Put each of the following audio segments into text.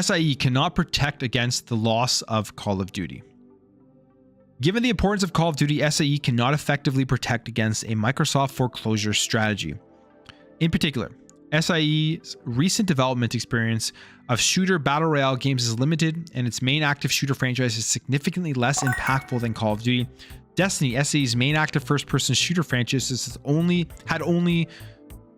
SIE cannot protect against the loss of Call of Duty. Given the importance of Call of Duty, SIE cannot effectively protect against a Microsoft foreclosure strategy. In particular, SIE's recent development experience of shooter battle royale games is limited, and its main active shooter franchise is significantly less impactful than Call of Duty. Destiny, SIE's main active first-person shooter franchise, had only,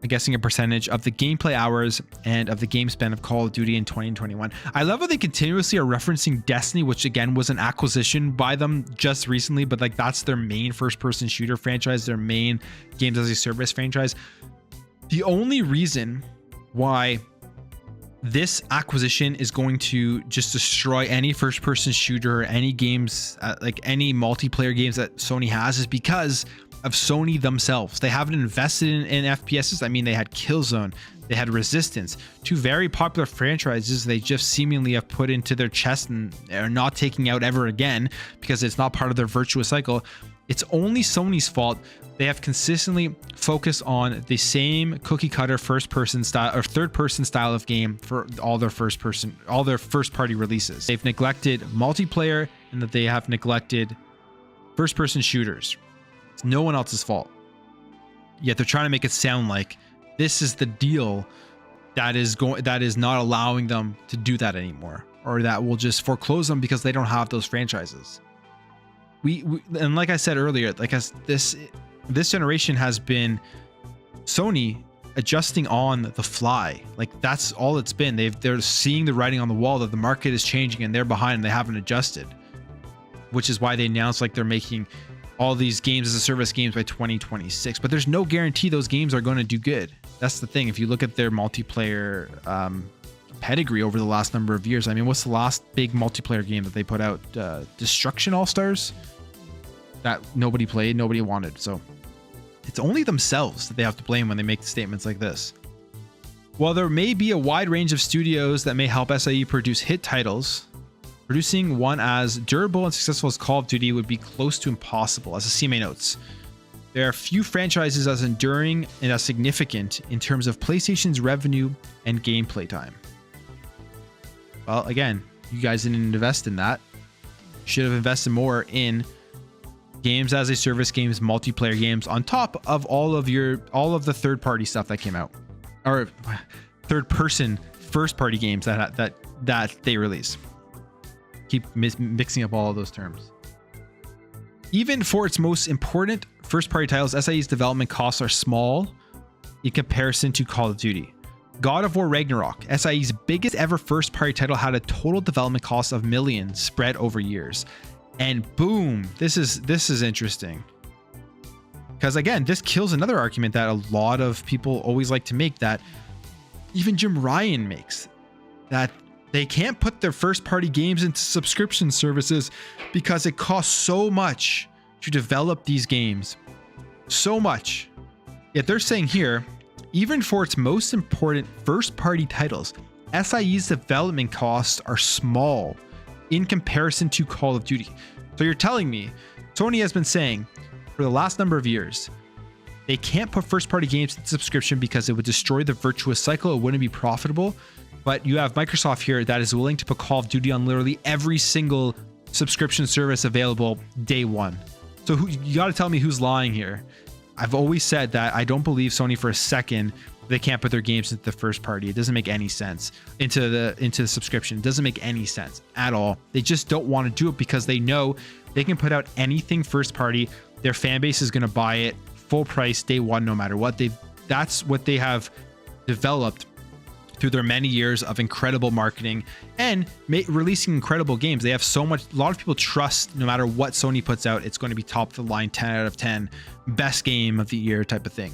I'm guessing, a percentage of the gameplay hours and of the game spent of Call of Duty in 2021. I love how they continuously are referencing Destiny, which again was an acquisition by them just recently, but like that's their main first-person shooter franchise, their main games as a service franchise. The only reason why this acquisition is going to just destroy any first-person shooter, any games, like any multiplayer games that Sony has, is because of Sony themselves. They haven't invested in FPSs. I mean, they had Killzone, they had Resistance, two very popular franchises they just seemingly have put into their chest and are not taking out ever again because it's not part of their virtuous cycle. It's only Sony's fault. They have consistently focused on the same cookie cutter first-person style or third-person style of game for all their first-party releases. They've neglected multiplayer, and that they have neglected first-person shooters. It's no one else's fault. Yet they're trying to make it sound like this is the deal that is not allowing them to do that anymore, or that will just foreclose them because they don't have those franchises. And like I said earlier, like as this generation has been Sony adjusting on the fly. Like that's all it's been. They're seeing the writing on the wall that the market is changing and they're behind and they haven't adjusted, which is why they announced like they're making all these games as a service games by 2026. But there's no guarantee those games are going to do good. That's the thing. If you look at their multiplayer pedigree over the last number of years, I mean, what's the last big multiplayer game that they put out? Destruction All Stars? That nobody played, nobody wanted. So it's only themselves that they have to blame when they make statements like this. While there may be a wide range of studios that may help SIE produce hit titles, producing one as durable and successful as Call of Duty would be close to impossible. As the CMA notes, there are few franchises as enduring and as significant in terms of PlayStation's revenue and gameplay time. Well, again, you guys didn't invest in that. Should have invested more in games as a service games, multiplayer games, on top of all of the third-party stuff that came out, or third-person first-party games that they release. Keep mixing up all of those terms. Even for its most important first-party titles, SIE's development costs are small in comparison to Call of Duty. God of War Ragnarok, SIE's biggest ever first-party title, had a total development cost of millions spread over years. And boom, this is interesting. Because again, this kills another argument that a lot of people always like to make, that even Jim Ryan makes, that they can't put their first-party games into subscription services because it costs so much to develop these games. So much. Yet they're saying here, even for its most important first-party titles, SIE's development costs are small in comparison to Call of Duty. So you're telling me Sony has been saying for the last number of years they can't put first-party games into subscription because it would destroy the virtuous cycle, it wouldn't be profitable. But you have Microsoft here that is willing to put Call of Duty on literally every single subscription service available day one. So you got to tell me who's lying here. I've always said that I don't believe Sony for a second they can't put their games into the first party. It doesn't make any sense. Into the subscription. It doesn't make any sense at all. They just don't want to do it because they know they can put out anything first party. Their fan base is going to buy it full price day one, no matter what. That's what they have developed through their many years of incredible marketing and releasing incredible games. They have so much, a lot of people trust no matter what Sony puts out, it's going to be top of the line, 10 out of 10, best game of the year type of thing.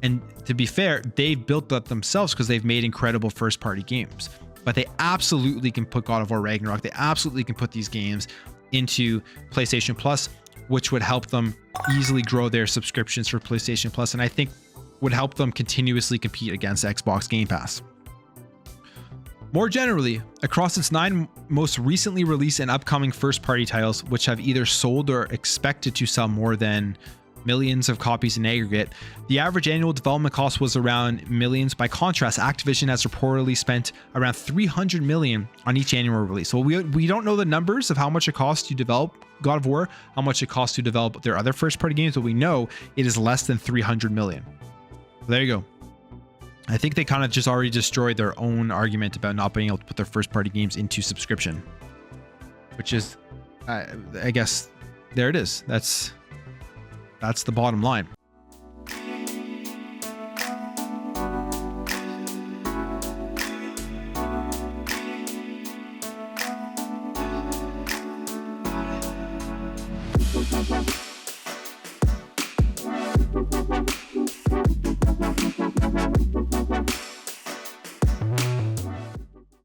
And to be fair, they've built that themselves because they've made incredible first party games. But they absolutely can put God of War Ragnarok, they absolutely can put these games into PlayStation Plus, which would help them easily grow their subscriptions for PlayStation Plus, and I think would help them continuously compete against Xbox Game Pass. More generally, across its 9 most recently released and upcoming first-party titles, which have either sold or expected to sell more than millions of copies in aggregate. The average annual development cost was around millions. By contrast, Activision has reportedly spent around 300 million on each annual release. So we don't know the numbers of how much it costs to develop God of War, how much it costs to develop their other first-party games, but we know it is less than 300 million. There you go. I think they kind of just already destroyed their own argument about not being able to put their first-party games into subscription, which is, I guess, there it is. That's the bottom line.